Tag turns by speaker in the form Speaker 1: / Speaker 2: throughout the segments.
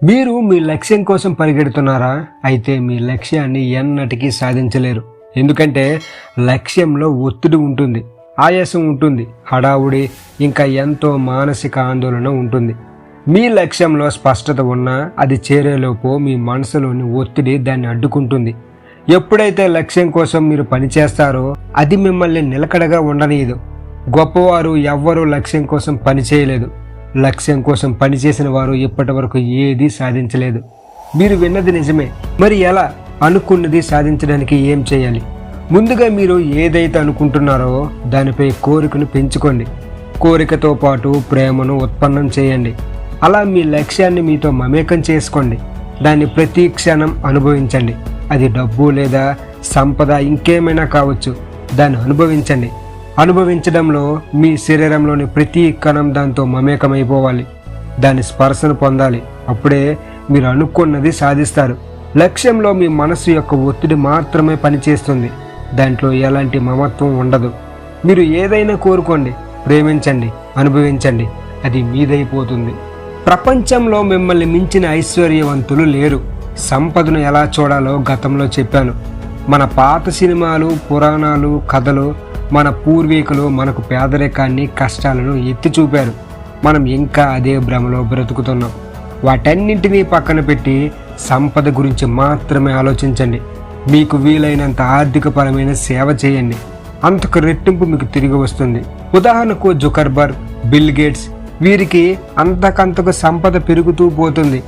Speaker 1: మీరు మీ లక్ష్యం కోసం పరిగెడుతున్నారా? అయితే మీ లక్ష్యాన్ని ఎన్నటికీ సాధించలేరు. ఎందుకంటే లక్ష్యంలో ఒత్తిడి ఉంటుంది, ఆయాసం ఉంటుంది, హడావుడి, ఇంకా ఎంతో మానసిక ఆందోళన ఉంటుంది. మీ లక్ష్యంలో స్పష్టత ఉన్నా అది చేరేలోపు మీ మనసులోని ఒత్తిడి దాన్ని అడ్డుకుంటుంది. ఎప్పుడైతే లక్ష్యం కోసం మీరు పనిచేస్తారో అది మిమ్మల్ని నిలకడగా ఉండనీయదు. గొప్పవారు ఎవ్వరూ లక్ష్యం కోసం పనిచేయలేదు. లక్ష్యం కోసం పనిచేసిన వారు ఇప్పటి వరకు ఏదీ సాధించలేదు. మీరు విన్నది నిజమే. మరి ఎలా? అనుకున్నది సాధించడానికి ఏం చేయాలి? ముందుగా మీరు ఏదైతే అనుకుంటున్నారో దానిపై కోరికను పెంచుకోండి. కోరికతో పాటు ప్రేమను ఉత్పన్నం చేయండి. అలా మీ లక్ష్యాన్ని మీతో మమేకం చేసుకోండి. దాన్ని ప్రతి క్షణం అనుభవించండి. అది డబ్బు లేదా సంపద ఇంకేమైనా కావచ్చు. దాన్ని అనుభవించండి. అనుభవించడంలో మీ శరీరంలోని ప్రతి కణం దాంతో మమేకమైపోవాలి. దాని స్పర్శను పొందాలి. అప్పుడే మీరు అనుకున్నది సాధిస్తారు. లక్ష్యంలో మీ మనసు యొక్క ఒత్తిడి మాత్రమే పనిచేస్తుంది. దాంట్లో ఎలాంటి మమత్వం ఉండదు. మీరు ఏదైనా కోరుకోండి, ప్రేమించండి, అనుభవించండి. అది మీదైపోతుంది. ప్రపంచంలో మిమ్మల్ని మించిన ఐశ్వర్యవంతులు లేరు. సంపదను ఎలా చూడాలో గతంలో చెప్పాను. మన పాత సినిమాలు, పురాణాలు, కథలు, మన పూర్వీకులు మనకు పేదరికాన్ని, కష్టాలను ఎత్తి చూపారు. మనం ఇంకా అదే భ్రమలో బ్రతుకుతున్నాం. వాటన్నింటినీ పక్కన పెట్టి సంపద గురించి మాత్రమే ఆలోచించండి. మీకు వీలైనంత ఆర్థికపరమైన సేవ చేయండి. అంతకు రెట్టింపు మీకు తిరిగి వస్తుంది. ఉదాహరణకు జుకర్బర్గ్, బిల్ గేట్స్, వీరికి అంతకంతకు సంపద పెరుగుతూ పోతుంది.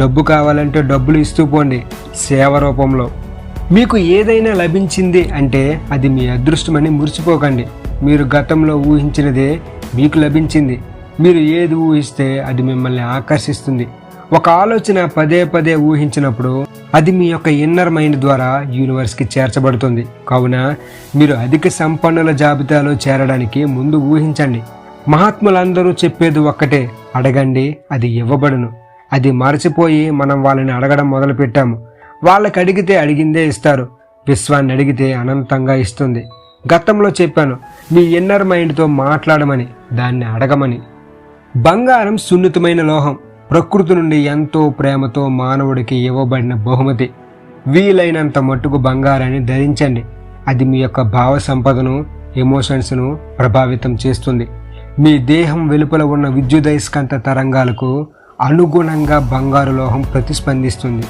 Speaker 1: డబ్బు కావాలంటే డబ్బులు ఇస్తూ పోండి, సేవ రూపంలో. మీకు ఏదైనా లభించింది అంటే అది మీ అదృష్టమని మురిసిపోకండి. మీరు గతంలో ఊహించినదే మీకు లభించింది. మీరు ఏది ఊహిస్తే అది మిమ్మల్ని ఆకర్షిస్తుంది. ఒక ఆలోచన పదే పదే ఊహించినప్పుడు అది మీ యొక్క ఇన్నర్ మైండ్ ద్వారా యూనివర్స్కి చేర్చబడుతుంది. కావున మీరు అధిక సంపన్నుల జాబితాలో చేరడానికి ముందు ఊహించండి. మహాత్ములందరూ చెప్పేది ఒక్కటే: అడగండి, అది ఇవ్వబడును. అది మరచిపోయి మనం వాళ్ళని అడగడం మొదలుపెట్టాము. వాళ్ళకి అడిగితే అడిగిందే ఇస్తారు. విశ్వాన్ని అడిగితే అనంతంగా ఇస్తుంది. గతంలో చెప్పాను, మీ ఇన్నర్ మైండ్తో మాట్లాడమని, దాన్ని అడగమని. బంగారం సున్నితమైన లోహం. ప్రకృతి నుండి ఎంతో ప్రేమతో మానవుడికి ఇవ్వబడిన బహుమతి. వీలైనంత మట్టుకు బంగారాన్ని ధరించండి. అది మీ యొక్క భావ సంపదను, ఎమోషన్స్ను ప్రభావితం చేస్తుంది. మీ దేహం వెలుపల ఉన్న విద్యుదయస్కాంత తరంగాలకు అనుగుణంగా బంగారు లోహం ప్రతిస్పందిస్తుంది.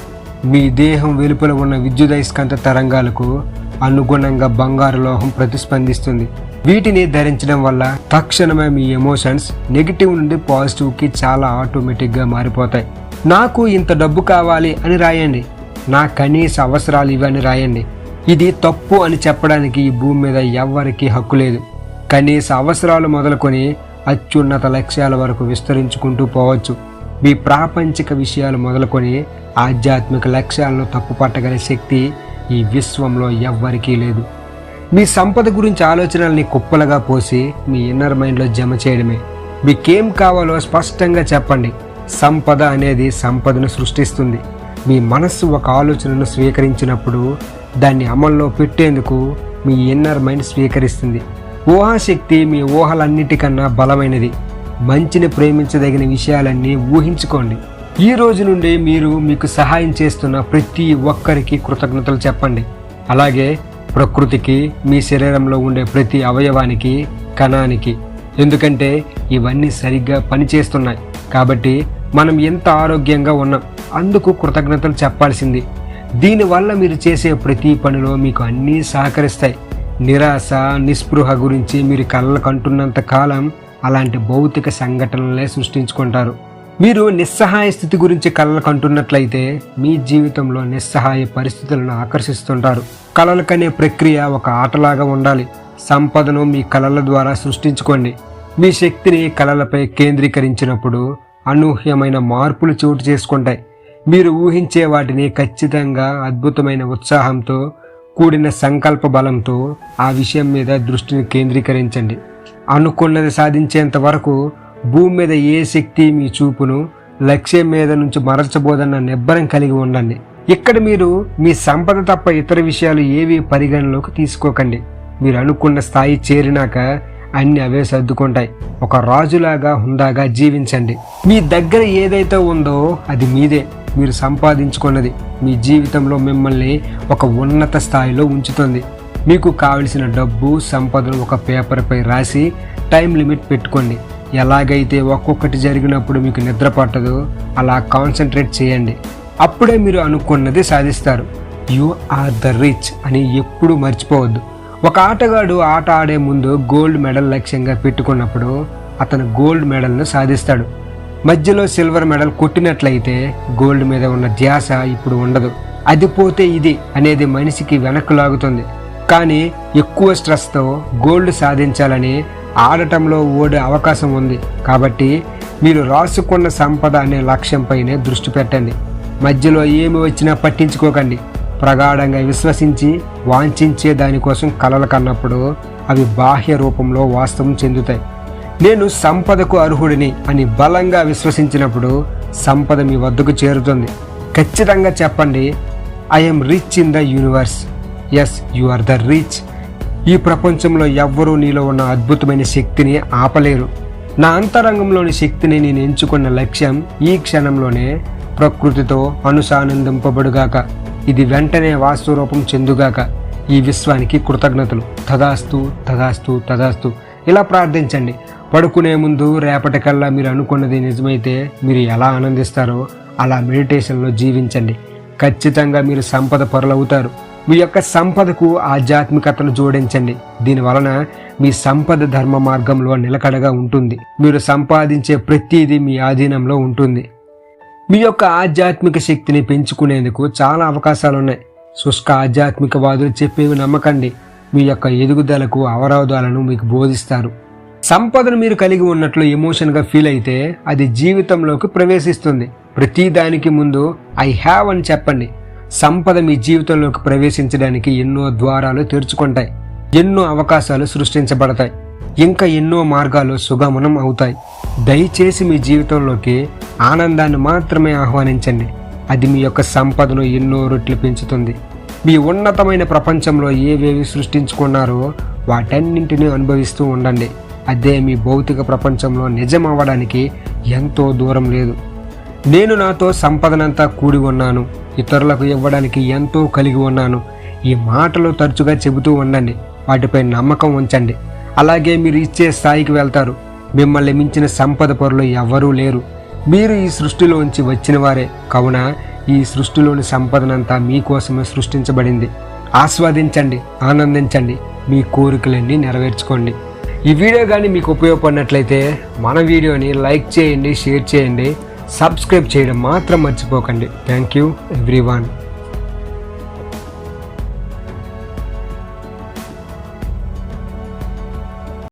Speaker 1: మీ దేహం వెలుపల ఉన్న విద్యుదయస్కాంత తరంగాలకు అనుగుణంగా బంగారు లోహం ప్రతిస్పందిస్తుంది. వీటిని ధరించడం వల్ల తక్షణమే మీ ఎమోషన్స్ నెగిటివ్ నుండి పాజిటివ్కి చాలా ఆటోమేటిక్గా మారిపోతాయి. నాకు ఇంత డబ్బు కావాలి అని రాయండి. నా కనీస అవసరాలు ఇవని రాయండి. ఇది తప్పు అని చెప్పడానికి ఈ భూమి మీద ఎవ్వరికీ హక్కు లేదు. కనీస అవసరాలు మొదలుకొని అత్యున్నత లక్ష్యాల వరకు విస్తరించుకుంటూ పోవచ్చు. మీ ప్రాపంచిక విషయాలు మొదలుకొని ఆధ్యాత్మిక లక్ష్యాలను తప్పుపట్టగల శక్తి ఈ విశ్వంలో ఎవ్వరికీ లేదు. మీ సంపద గురించి ఆలోచనల్ని కుప్పలుగా పోసి మీ ఇన్నర్ మైండ్లో జమ చేయడమే. మీకేం కావాలో స్పష్టంగా చెప్పండి. సంపద అనేది సంపదను సృష్టిస్తుంది. మీ మనస్సు ఒక ఆలోచనను స్వీకరించినప్పుడు దాన్ని అమల్లో పెట్టేందుకు మీ ఇన్నర్ మైండ్ స్వీకరిస్తుంది. ఊహాశక్తి మీ ఊహలన్నిటికన్నా బలమైనది. మంచిని ప్రేమించదగిన విషయాలన్నీ ఊహించుకోండి. ఈ రోజు నుండి మీరు మీకు సహాయం చేస్తున్న ప్రతి ఒక్కరికి కృతజ్ఞతలు చెప్పండి. అలాగే ప్రకృతికి, మీ శరీరంలో ఉండే ప్రతి అవయవానికి, కణానికి. ఎందుకంటే ఇవన్నీ సరిగ్గా పనిచేస్తున్నాయి కాబట్టి మనం ఎంత ఆరోగ్యంగా ఉన్నాం. అందుకు కృతజ్ఞతలు చెప్పాల్సింది. దీనివల్ల మీరు చేసే ప్రతి పనిలో మీకు అన్నీ సహకరిస్తాయి. నిరాశ, నిస్పృహ గురించి మీరు కలలు కంటున్నంత కాలం అలాంటి భౌతిక సంఘటనలే సృష్టించుకుంటారు. మీరు నిస్సహాయ స్థితి గురించి కలలు కంటున్నట్లయితే మీ జీవితంలో నిస్సహాయ పరిస్థితులను ఆకర్షిస్తుంటారు. కలలు కనే ప్రక్రియ ఒక ఆటలాగా ఉండాలి. సంపదను మీ కలల ద్వారా సృష్టించుకోండి. మీ శక్తిని కలలపై కేంద్రీకరించినప్పుడు అనూహ్యమైన మార్పులు చోటు చేసుకుంటాయి. మీరు ఊహించే వాటిని ఖచ్చితంగా అద్భుతమైన ఉత్సాహంతో కూడిన సంకల్ప బలంతో ఆ విషయం మీద దృష్టిని కేంద్రీకరించండి. అనుకున్నది సాధించేంత వరకు భూమి మీద ఏ శక్తి మీ చూపును లక్ష్యం మీద నుంచి మరల్చబోదన్న నిబ్బరం కలిగి ఉండండి. ఇక్కడ మీరు మీ సంపద తప్ప ఇతర విషయాలు ఏవి పరిగణలోకి తీసుకోకండి. మీరు అనుకున్న స్థాయి చేరినాక అన్ని అవే సర్దుకుంటాయి. ఒక రాజులాగా హుందాగా జీవించండి. మీ దగ్గర ఏదైతే ఉందో అది మీదే. మీరు సంపాదించుకున్నది మీ జీవితంలో మిమ్మల్ని ఒక ఉన్నత స్థాయిలో ఉంచుతుంది. మీకు కావలసిన డబ్బు సంపదను ఒక పేపర్పై రాసి టైం లిమిట్ పెట్టుకోండి. ఎలాగైతే ఒక్కొక్కటి జరిగినప్పుడు మీకు నిద్ర పట్టదో అలా కాన్సన్ట్రేట్ చేయండి. అప్పుడే మీరు అనుకున్నది సాధిస్తారు. యు ఆర్ ద రిచ్ అని ఎప్పుడూ మర్చిపోవద్దు. ఒక ఆటగాడు ఆట ఆడే ముందు గోల్డ్ మెడల్ లక్ష్యంగా పెట్టుకున్నప్పుడు అతను గోల్డ్ మెడల్ను సాధిస్తాడు. మధ్యలో సిల్వర్ మెడల్ కొట్టినట్లయితే గోల్డ్ మీద ఉన్న ధ్యాస ఇప్పుడు ఉండదు. అది పోతే ఇది అనేది మనిషికి వెనక్కు లాగుతుంది. కానీ ఎక్కువ స్ట్రెస్తో గోల్డ్ సాధించాలని ఆడటంలో ఓడే అవకాశం ఉంది. కాబట్టి మీరు రాసుకున్న సంపద అనే లక్ష్యంపైనే దృష్టి పెట్టండి. మధ్యలో ఏమి వచ్చినా పట్టించుకోకండి. ప్రగాఢంగా విశ్వసించి వాంఛించే దానికోసం కలలు కన్నప్పుడు అవి బాహ్య రూపంలో వాస్తవం చెందుతాయి. నేను సంపదకు అర్హుడిని అని బలంగా విశ్వసించినప్పుడు సంపద మీ వద్దకు చేరుతుంది. ఖచ్చితంగా చెప్పండి, I'm rich in the universe. Yes, you are the rich. ఈ ప్రపంచంలో ఎవ్వరూ నీలో ఉన్న అద్భుతమైన శక్తిని ఆపలేరు. నా అంతరంగంలోని శక్తిని నేను ఎంచుకున్న లక్ష్యం ఈ క్షణంలోనే ప్రకృతితో అనుసానందింపబడుగాక. ఇది వెంటనే వాస్తవరూపం చెందుగాక. ఈ విశ్వానికి కృతజ్ఞతలు. తదాస్తు తదాస్తు తదాస్తు. ఇలా ప్రార్థించండి. పడుకునే ముందు రేపటికల్లా మీరు అనుకున్నది నిజమైతే మీరు ఎలా ఆనందిస్తారో అలా మెడిటేషన్లో జీవించండి. ఖచ్చితంగా మీరు సంపద పరులవుతారు. మీ యొక్క సంపదకు ఆధ్యాత్మికతను జోడించండి. దీనివలన మీ సంపద ధర్మ మార్గంలో నిలకడగా ఉంటుంది. మీరు సంపాదించే ప్రతిదీ మీ ఆధీనంలో ఉంటుంది. మీ యొక్క ఆధ్యాత్మిక శక్తిని పెంచుకునేందుకు చాలా అవకాశాలున్నాయి. శుష్క ఆధ్యాత్మికవాదులు చెప్పేవి నమ్మకండి. మీ యొక్క ఎదుగుదలకు అవరోధాలను మీకు బోధిస్తారు. సంపదను మీరు కలిగి ఉన్నట్లు ఎమోషన్గా ఫీల్ అయితే అది జీవితంలోకి ప్రవేశిస్తుంది. ప్రతి దానికి ముందు ఐ హ్యావ్ అని చెప్పండి. సంపద మీ జీవితంలోకి ప్రవేశించడానికి ఎన్నో ద్వారాలు తెరుచుకుంటాయి. ఎన్నో అవకాశాలు సృష్టించబడతాయి. ఇంకా ఎన్నో మార్గాలు సుగమనం అవుతాయి. దయచేసి మీ జీవితంలోకి ఆనందాన్ని మాత్రమే ఆహ్వానించండి. అది మీ యొక్క సంపదను ఎన్నో రెట్లు పెంచుతుంది. మీ ఉన్నతమైన ప్రపంచంలో ఏవేవి సృష్టించుకున్నారో వాటన్నింటినీ అనుభవిస్తూ ఉండండి. అదే మీ భౌతిక ప్రపంచంలో నిజం అవ్వడానికి ఎంతో దూరం లేదు. నేను నాతో సంపదనంతా కూడి ఉన్నాను, ఇతరులకు ఇవ్వడానికి ఎంతో కలిగి ఉన్నాను. ఈ మాటలు తరచుగా చెబుతూ ఉండండి. వాటిపై నమ్మకం ఉంచండి. అలాగే మీరు ఇచ్చే స్థాయికి వెళ్తారు. మిమ్మల్ని మించిన సంపద పరులు ఎవ్వరూ లేరు. మీరు ఈ సృష్టిలోంచి వచ్చిన వారే. కావున ఈ సృష్టిలోని సంపదనంతా మీకోసమే సృష్టించబడింది. ఆస్వాదించండి, ఆనందించండి, మీ కోరికలన్నీ నెరవేర్చుకోండి. ఈ వీడియో కానీ మీకు ఉపయోగపడినట్లయితే మన వీడియోని లైక్ చేయండి, షేర్ చేయండి, సబ్స్క్రైబ్ చేయడం మాత్రం మర్చిపోకండి. Thank you everyone.